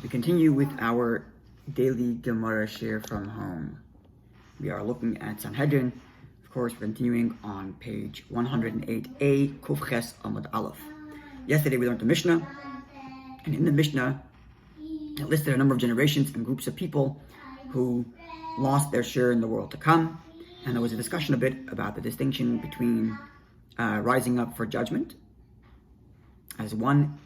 We continue with our daily Gemara share from home. We are looking at Sanhedrin. Of course, we're continuing on page 108a, Kuf Ches Amud Aleph. Yesterday we learned the Mishnah, and in the Mishnah it listed a number of generations and groups of people who lost their share in the world to come. And there was a discussion a bit about the distinction between rising up for judgment as one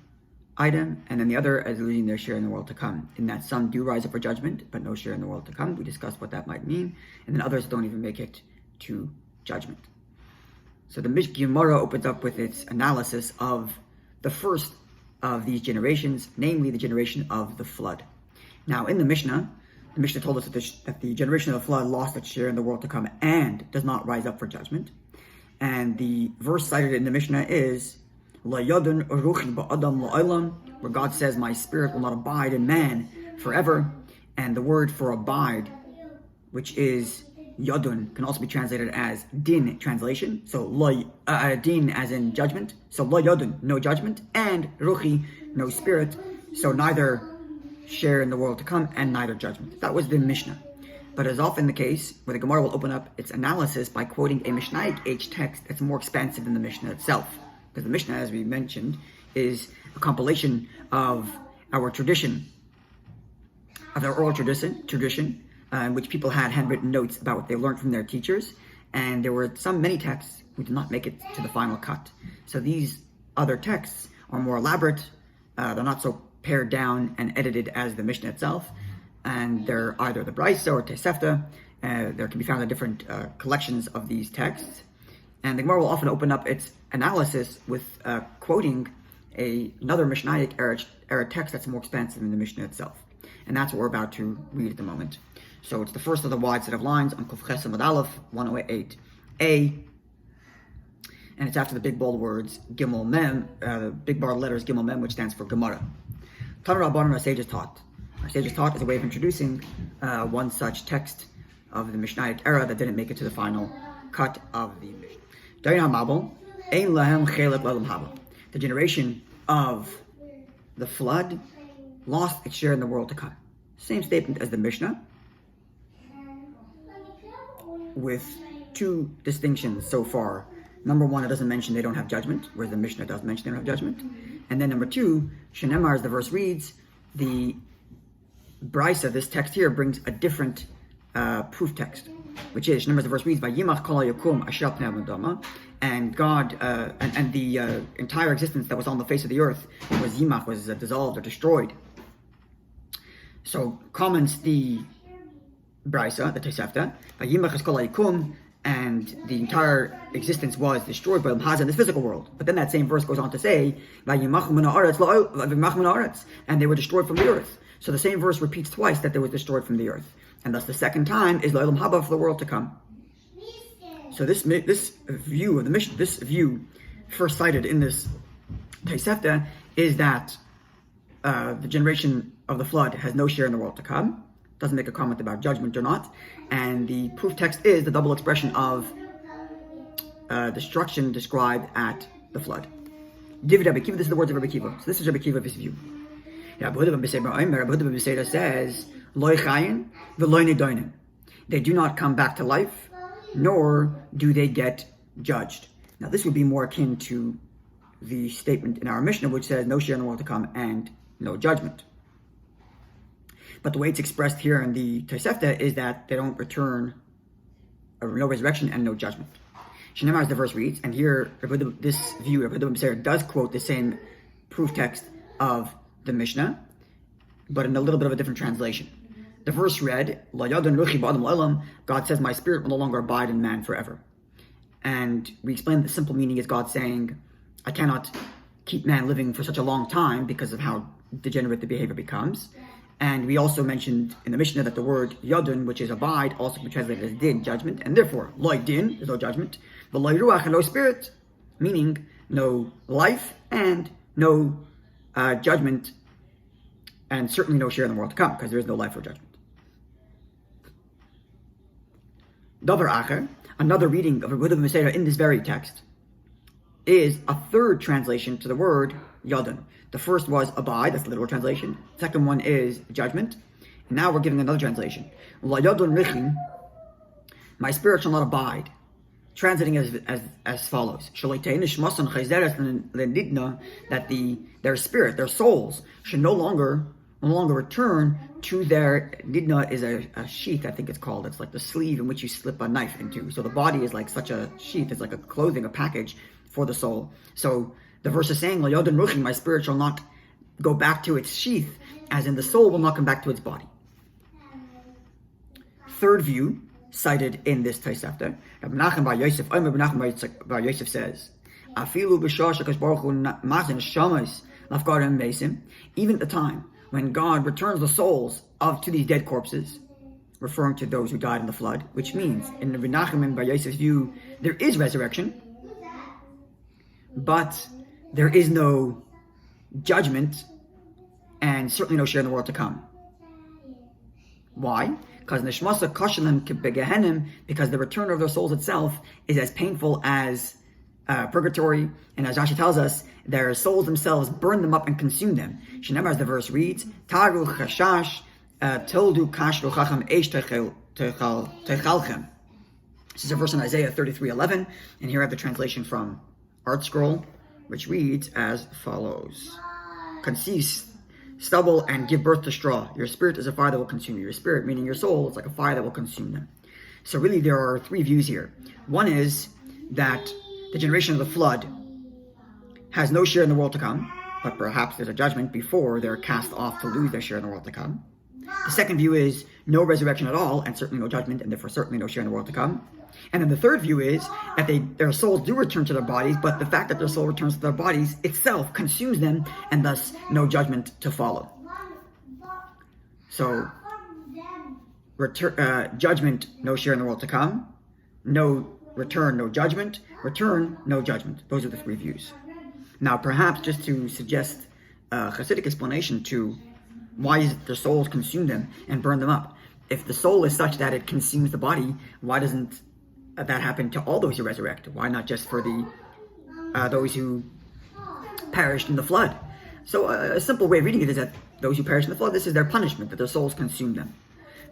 item, and then the other as losing their share in the world to come. In that some do rise up for judgment, but no share in the world to come. We discussed what that might mean. And then others don't even make it to judgment. So the Gemara opens up with its analysis of the first of these generations, namely the generation of the flood. Now in the Mishnah told us that the generation of the flood lost its share in the world to come and does not rise up for judgment. And the verse cited in the Mishnah is where God says, my spirit will not abide in man forever. And the word for abide, which is yadun, can also be translated as din translation. So din as in judgment. So la yadun, no judgment, and ruchi, no spirit. So neither share in the world to come and neither judgment. That was the Mishnah. But as often the case, where the Gemara will open up its analysis by quoting a Mishnaic age text that's more expansive than the Mishnah itself. Because the Mishnah, as we mentioned, is a compilation of our tradition, of our oral tradition, in which people had handwritten notes about what they learned from their teachers, and there were many texts who did not make it to the final cut. So these other texts are more elaborate, they're not so pared down and edited as the Mishnah itself, and they're either the Brisa or Tosefta. There can be found in different collections of these texts. And the Gemara will often open up its analysis with quoting another Mishnaic era text that's more expansive than the Mishnah itself. And that's what we're about to read at the moment. So it's the first of the wide set of lines on Kuf Ches Amud Aleph 108a. And it's after the big bold words Gimel Mem, the big bold letters Gimel Mem, which stands for Gemara. Tanur Rabbanan, our sages taught. Our sages taught is a way of introducing one such text of the Mishnaic era that didn't make it to the final cut of the Mishnah. The generation of the flood lost its share in the world to come. Same statement as the Mishnah, with two distinctions so far. Number one, it doesn't mention they don't have judgment, whereas the Mishnah does mention they don't have judgment. And then number two, Shenemar, as the verse reads, the Brisa, this text here, brings a different proof text, which is, Shenemar, as the verse reads, Vayimach kol hayakum asher pnei hamadama, and God, and the entire existence that was on the face of the earth was dissolved or destroyed. So comments the Brisa, the Tosefta, Vayimach kol hayakum, and the entire existence was destroyed by in this physical world. But then that same verse goes on to say, and they were destroyed from the earth. So the same verse repeats twice that they were destroyed from the earth. And thus the second time is L'olam haba, for the world to come. So this view of the Mishnah, this view first cited in this Tosefta, is that the generation of the flood has no share in the world to come. Doesn't make a comment about judgment or not. And the proof text is the double expression of destruction described at the flood. This is the words of Rabbi Kiva. So this is Rabbi Kiva's view. Rabbi Huda says, they do not come back to life, nor do they get judged. Now this would be more akin to the statement in our Mishnah, which says no share in the world to come and no judgment. But the way it's expressed here in the Tosefta is that they don't return, no resurrection and no judgment. Shenemar, as the verse reads, and here this view of Rabbi Huda does quote the same proof text of the Mishnah, but in a little bit of a different translation. The verse read, God says, my spirit will no longer abide in man forever. And we explained the simple meaning is God saying, I cannot keep man living for such a long time because of how degenerate the behavior becomes. And we also mentioned in the Mishnah that the word yadun, which is abide, also can be translated as din, judgment, and therefore, loy din, there's no judgment, but loy ruach, and no spirit, meaning no life and no judgment, and certainly no share in the world to come, because there is no life or judgment. Davar acher, another reading of Rabbi Huda in this very text, is a third translation to the word Yadon. The first was abide, that's the literal translation. Second one is judgment. And now we're giving another translation. La Yadon Richin, my spirit shall not abide. Translating as follows: that their spirit, their souls, should no longer return to their nidna is a sheath, I think it's called. It's like the sleeve in which you slip a knife into. So the body is like such a sheath, it's like a clothing, a package for the soul. So the verse is saying, my spirit shall not go back to its sheath, as in the soul will not come back to its body. Third view, cited in this Tosefta, Rabbi Nachman bar Yosef, Rabbi Nachman bar Yosef says, even at the time when God returns the souls to these dead corpses, referring to those who died in the flood, which means in Rabbi Nachman bar Yosef's view, there is resurrection, but there is no judgment and certainly no share in the world to come. Why? Because the return of their souls itself is as painful as purgatory, and as Rashi tells us, their souls themselves burn them up and consume them. Shenemar, as the verse reads, Taru chashash tildu kash ruchachem eish techalchem. This is a verse in Isaiah 33:11, and here I have the translation from Art Scroll, which reads as follows: Conceive stubble and give birth to straw. Your spirit is a fire that will consume you. Your spirit, meaning your soul, is like a fire that will consume them. So really there are three views here. One is that the generation of the flood has no share in the world to come, but perhaps there's a judgment before they're cast off to lose their share in the world to come. The second view is no resurrection at all, and certainly no judgment, and therefore certainly no share in the world to come. And then the third view is that their souls do return to their bodies, but the fact that their soul returns to their bodies itself consumes them, and thus no judgment to follow. So, judgment, no share in the world to come. No return, no judgment. Return, no judgment. Those are the three views. Now, perhaps just to suggest a Hasidic explanation to why is it their souls consume them and burn them up. If the soul is such that it consumes the body, why doesn't that happen to all those who resurrect? Why not just for those who perished in the flood? So a simple way of reading it is that those who perished in the flood, this is their punishment, that their souls consume them.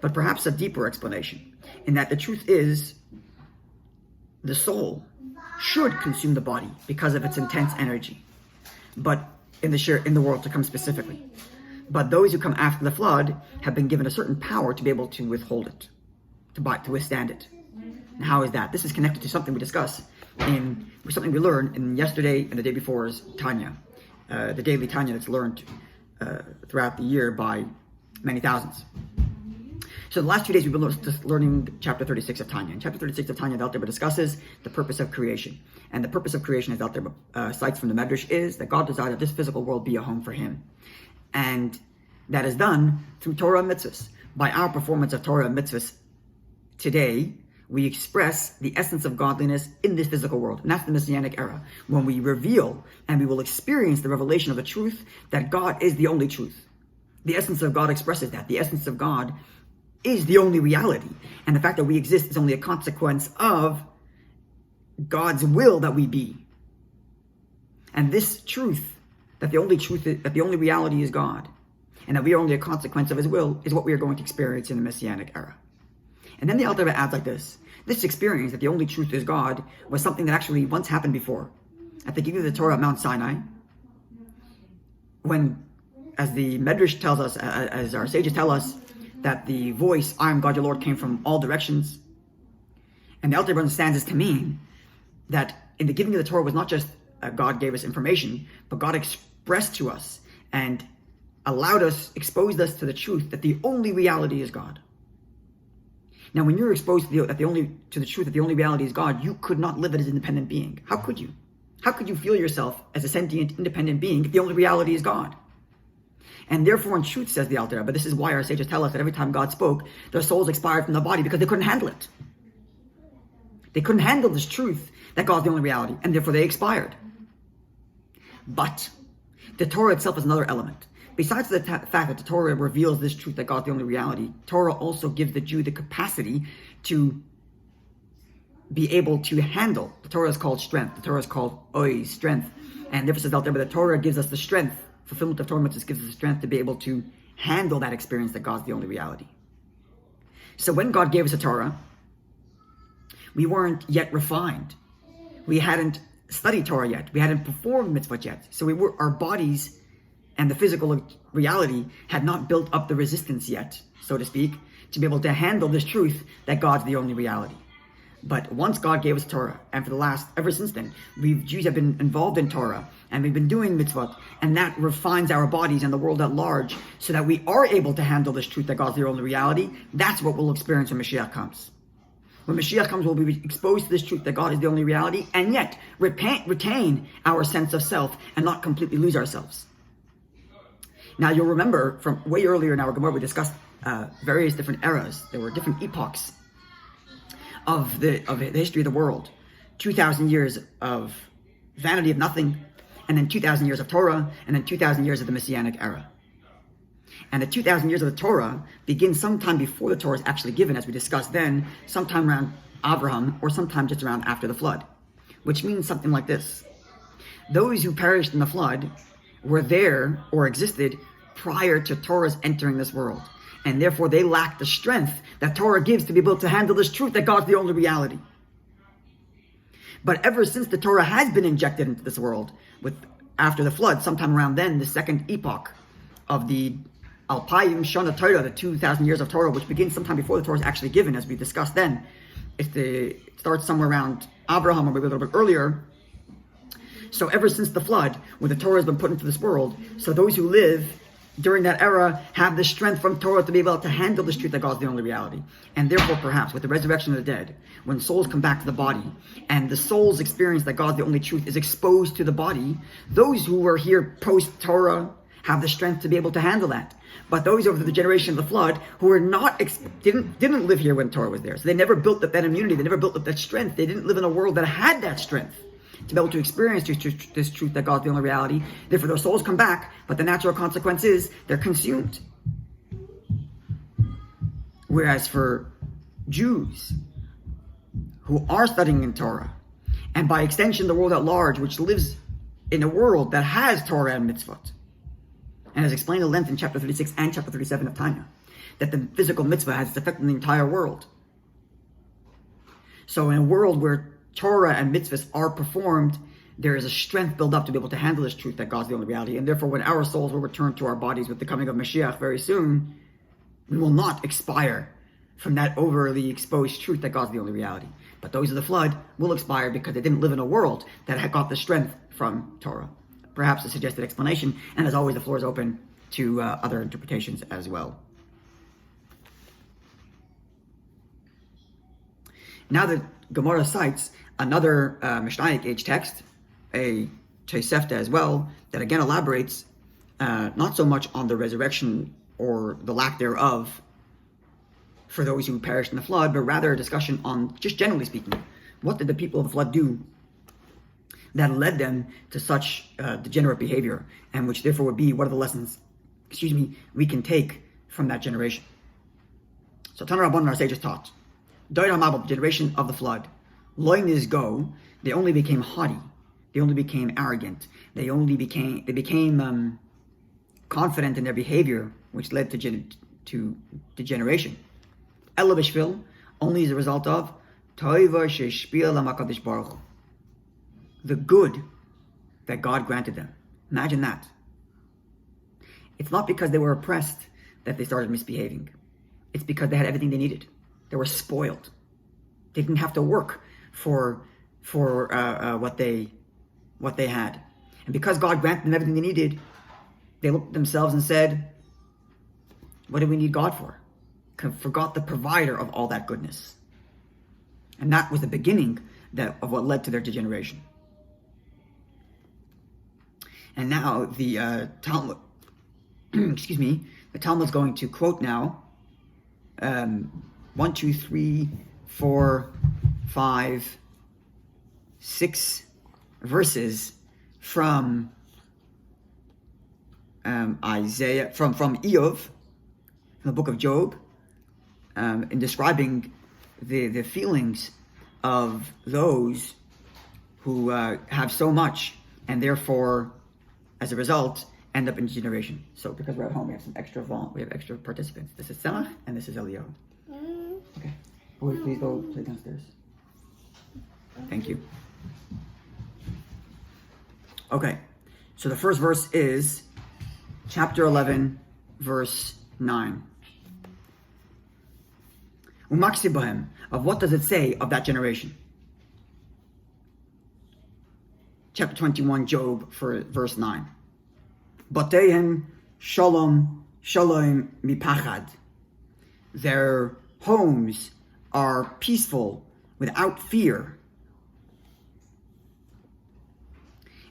But perhaps a deeper explanation, in that the truth is the soul should consume the body because of its intense energy, but in the world to come specifically. But those who come after the flood have been given a certain power to be able to withhold it, to withstand it. And how is that? This is connected to something we discuss something we learned in yesterday and the day before's Tanya, the daily Tanya that's learned throughout the year by many thousands. So the last 2 days we've been just learning chapter 36 of Tanya. And chapter 36 of Tanya, the Alter Rebbe discusses the purpose of creation. And the purpose of creation, as the Alter Rebbe cites from the Medrash, is that God desired that this physical world be a home for Him. And that is done through Torah and mitzvahs. By our performance of Torah and mitzvahs today, we express the essence of godliness in this physical world. And that's the Messianic era, when we reveal and we will experience the revelation of the truth that God is the only truth. The essence of God expresses that. The essence of God is the only reality. And the fact that we exist is only a consequence of God's will that we be. And this truth, that the only reality is God, and that we are only a consequence of His will, is what we are going to experience in the Messianic era. And then the Alter Rebbe adds like this: this experience that the only truth is God was something that actually once happened before. At the giving of the Torah at Mount Sinai, when, as the Medrash tells us, as our sages tell us, that the voice, I am God your Lord, came from all directions. And the Alter Rebbe understands this to mean that in the giving of the Torah was not just God gave us information, but God expressed to us and exposed us to the truth that the only reality is God. Now, when you're exposed to the truth that the only reality is God, you could not live as an independent being. How could you? How could you feel yourself as a sentient, independent being if the only reality is God? And therefore, in truth, says the Alter Rebbe, this is why our sages tell us that every time God spoke, their souls expired from the body because they couldn't handle it. They couldn't handle this truth that God's the only reality, and therefore they expired. But the Torah itself is another element. Besides the fact that the Torah reveals this truth that God's the only reality, Torah also gives the Jew the capacity to be able to handle. The Torah is called strength. The Torah is called oy, strength. And difference is out there, but the Torah gives us the strength. Fulfillment of Torah mitzvahs gives us the strength to be able to handle that experience that God's the only reality. So when God gave us a Torah, we weren't yet refined. We hadn't studied Torah yet. We hadn't performed mitzvot yet. So our bodies and the physical reality had not built up the resistance yet, so to speak, to be able to handle this truth that God's the only reality. But once God gave us Torah, and ever since then, Jews have been involved in Torah, and we've been doing mitzvot, and that refines our bodies and the world at large, so that we are able to handle this truth that God's the only reality. That's what we'll experience when Mashiach comes. When Mashiach comes, we'll be exposed to this truth that God is the only reality, and yet retain our sense of self and not completely lose ourselves. Now, you'll remember from way earlier in our Gemara, we discussed various different eras. There were different epochs of the history of the world. 2,000 years of vanity of nothing, and then 2,000 years of Torah, and then 2,000 years of the Messianic era. And the 2,000 years of the Torah begins sometime before the Torah is actually given, as we discussed then, sometime around Abraham, or sometime just around after the flood. Which means something like this. Those who perished in the flood were there, or existed, prior to Torah's entering this world. And therefore they lack the strength that Torah gives to be able to handle this truth that God's the only reality. But ever since the Torah has been injected into this world, after the flood, sometime around then, the second epoch of the Alpayim Shana Torah, the 2,000 years of Torah, which begins sometime before the Torah is actually given, as we discussed then. It starts somewhere around Abraham, or maybe a little bit earlier. So ever since the flood, when the Torah has been put into this world, so those who live during that era have the strength from Torah to be able to handle this truth that God's the only reality. And therefore, perhaps, with the resurrection of the dead, when souls come back to the body, and the soul's experience that God's the only truth is exposed to the body, those who were here post-Torah have the strength to be able to handle that. But those over the generation of the flood, who were didn't live here when Torah was there, so they never built up that immunity, they never built up that strength, they didn't live in a world that had that strength to be able to experience this truth that God's the only reality. Therefore, their souls come back, but the natural consequence is they're consumed. Whereas for Jews who are studying in Torah, and by extension the world at large, which lives in a world that has Torah and mitzvot, and as explained at length in chapter 36 and chapter 37 of Tanya, that the physical mitzvah has its effect on the entire world. So in a world where Torah and mitzvahs are performed, there is a strength built up to be able to handle this truth that God's the only reality. And therefore, when our souls will return to our bodies with the coming of Mashiach very soon, we will not expire from that overly exposed truth that God's the only reality. But those of the flood will expire because they didn't live in a world that had got the strength from Torah. Perhaps a suggested explanation, and as always, the floor is open to other interpretations as well. Now the Gemara cites another Mishnaic age text, a Tosefta as well, that again elaborates not so much on the resurrection or the lack thereof for those who perished in the flood, but rather a discussion on, just generally speaking, what did the people of the flood do that led them to such degenerate behavior, and which therefore would be, what are the lessons, we can take from that generation. So Tana Rabbanan, our sages taught, Doir HaMabul, the generation of the flood, Loinis go, they only became haughty, they only became arrogant, they became confident in their behavior, which led to degeneration. Ela b'shvil, only as a result of Toiva sheshpia l'makadosh baruch Hu, the good that God granted them. Imagine that. It's not because they were oppressed that they started misbehaving. It's because they had everything they needed. They were spoiled. They didn't have to work for what they had. And because God granted them everything they needed, they looked at themselves and said, what do we need God for? Kind of forgot the provider of all that goodness. And that was the beginning of what led to their degeneration. And now the Talmud, the Talmud's going to quote now 1, 2, 3, 4, 5, 6 verses from Isaiah, from Eov, from the book of Job, in describing the feelings of those who have so much and therefore, as a result, end up in degeneration. So because we're at home, we have some extra we have extra participants. This is Semach and this is Elio. Okay. Please go play downstairs. Thank you. Okay. So the first verse is chapter 11, verse 9. Umaksibahem. Of what does it say of that generation? Chapter 21, Job, for verse 9. Batehem shalom shalom mipachad. Their homes are peaceful without fear.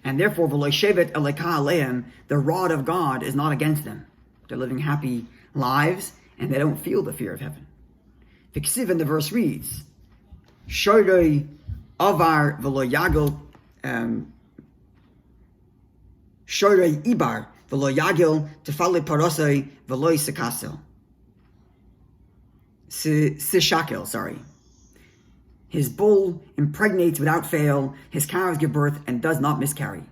And therefore, v'lo shevet eleka aleim, the rod of God is not against them. They're living happy lives, and they don't feel the fear of heaven. V'ksiv, in the verse reads, Shorei avar v'lo yagil, Shorei ibar v'lo yagil tefale parosai v'lo yisakasel. Sishakel, sorry. His bull impregnates without fail, his cows give birth and does not miscarry.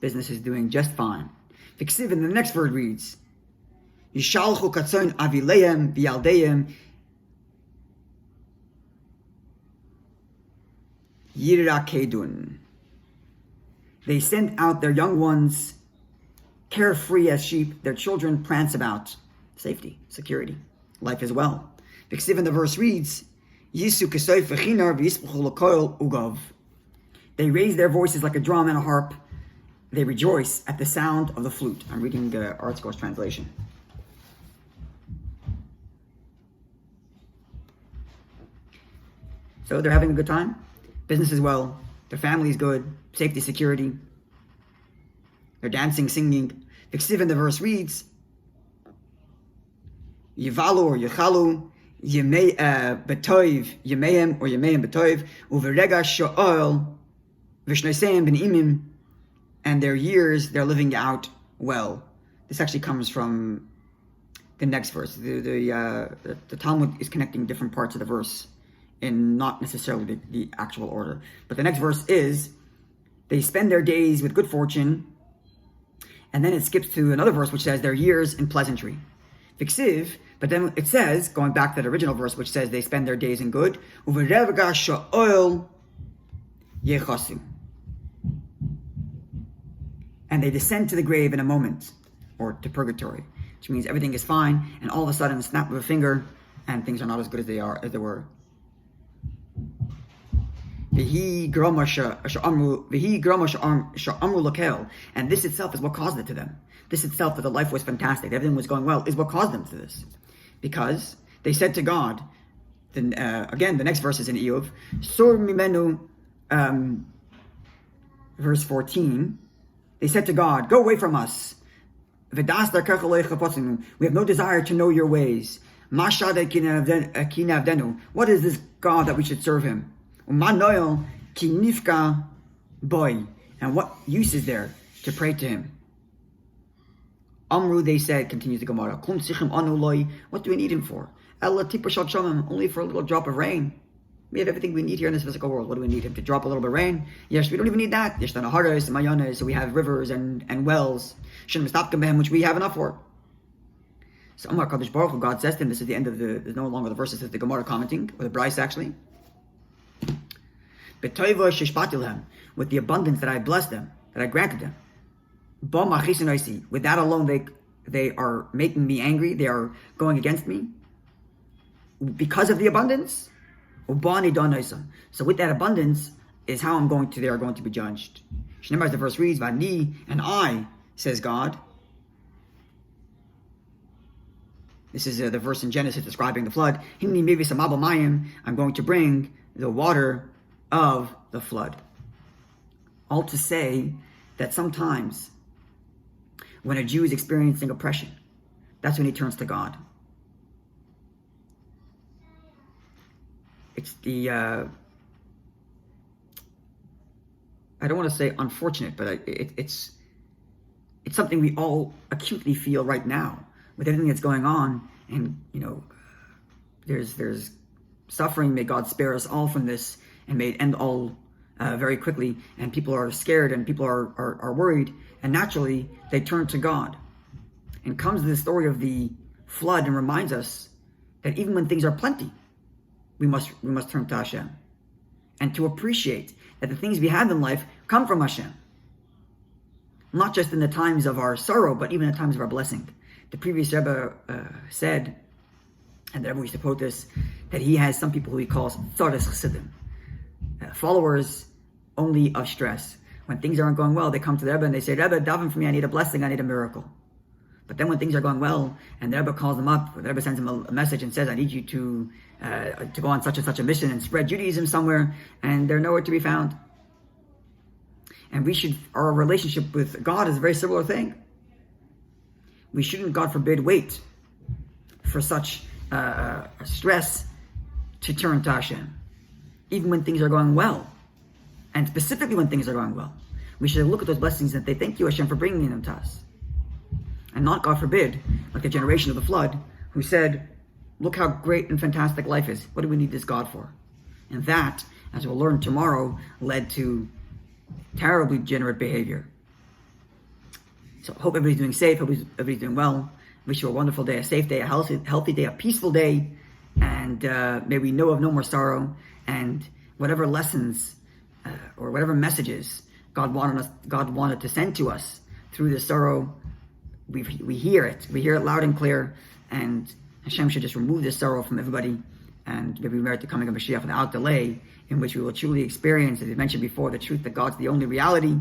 Business is doing just fine. V'ksiv, in the next word reads, Yishalchu katzon avileim v'yaldeim yirakedun. They send out their young ones, carefree as sheep. Their children prance about. Safety, security, life as well. V'ksiv, in the verse reads, Yisu kesoif v'chinar v'yispuchu l'koil ugav. They raise their voices like a drum and a harp. They rejoice at the sound of the flute. I'm reading the Art Scores translation. So they're having a good time. Business is well. Their family is good. Safety, security. They're dancing, singing. V'ksiv, in the verse reads, Yivalu or Yechalu Yemei betoiv Yemeim or Yemeim betoiv uverega sho'ol v'shnoseim b'nimim, and their years they're living out well. This actually comes from the next verse. The Talmud is connecting different parts of the verse in not necessarily the actual order. But the next verse is, they spend their days with good fortune, and then it skips to another verse which says their years in pleasantry. V'ksiv, but then it says, going back to the original verse, which says they spend their days in good, uverevga sha'ol yechasu, and they descend to the grave in a moment, or to purgatory, which means everything is fine, and all of a sudden, a snap of a finger, and things are not as good as they were. And this itself is what caused it to them. This itself, that the life was fantastic, everything was going well, is what caused them to this. Because they said to God, again, the next verse is in Eov, Sur mimenu, verse 14, they said to God, go away from us. We have no desire to know your ways. What is this God that we should serve him? And what use is there to pray to him? Amru, they said, continues the Gemara, what do we need him for? Only for a little drop of rain. We have everything we need here in this physical world. What do we need him to drop a little bit of rain? Yes, we don't even need that. So we have rivers and wells, which we have enough for. So Amar Kadosh Baruch Hu, God says to him, this is the end of there's no longer the verses, this is the Gemara commenting, or the Bryce actually. With the abundance that I blessed them, that I granted them. With that alone, they are making me angry. They are going against me because of the abundance. So with that abundance is how they are going to be judged. As the verse reads, Vani, and I, says God. This is the verse in Genesis describing the flood. I'm going to bring the water of the flood. All to say that sometimes when a Jew is experiencing oppression, that's when he turns to God. It's the, I don't want to say unfortunate, but it's something we all acutely feel right now with everything that's going on. And, there's suffering. May God spare us all from this. and may end all very quickly, and people are scared and people are worried, and naturally they turn to God. And comes the story of the flood and reminds us that even when things are plenty, we must turn to Hashem, and to appreciate that the things we have in life come from Hashem. Not just in the times of our sorrow, but even in the times of our blessing. The previous Rebbe said, and the Rebbe used to quote this, that he has some people who he calls tzaras chassidim, followers only of stress. When things aren't going well, they come to the Rebbe and they say, Rebbe, daven for me, I need a blessing, I need a miracle. But then when things are going well, and the Rebbe calls them up, the Rebbe sends him a message and says, I need you to go on such and such a mission and spread Judaism somewhere, and they're nowhere to be found. And our relationship with God is a very similar thing. We shouldn't, God forbid, wait for such stress to turn to Hashem, even when things are going well, and specifically when things are going well. We should look at those blessings and say, thank you, Hashem, for bringing them to us. And not, God forbid, like the generation of the flood, who said, look how great and fantastic life is. What do we need this God for? And that, as we'll learn tomorrow, led to terribly degenerate behavior. So hope everybody's doing safe, hope everybody's doing well. Wish you a wonderful day, a safe day, a healthy day, a peaceful day, and may we know of no more sorrow, and whatever lessons or whatever messages God wanted to send to us through the sorrow, we hear it loud and clear, and Hashem should just remove this sorrow from everybody, and maybe merit the coming of Mashiach without delay, in which we will truly experience, as I mentioned before, the truth that God's the only reality.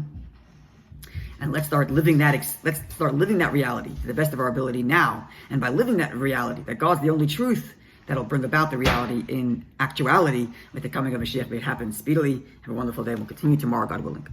And let's start living that reality to the best of our ability now. And by living that reality, that God's the only truth, that'll bring about the reality in actuality with the coming of Mashiach. May it happen speedily. Have a wonderful day. We'll continue tomorrow, God willing.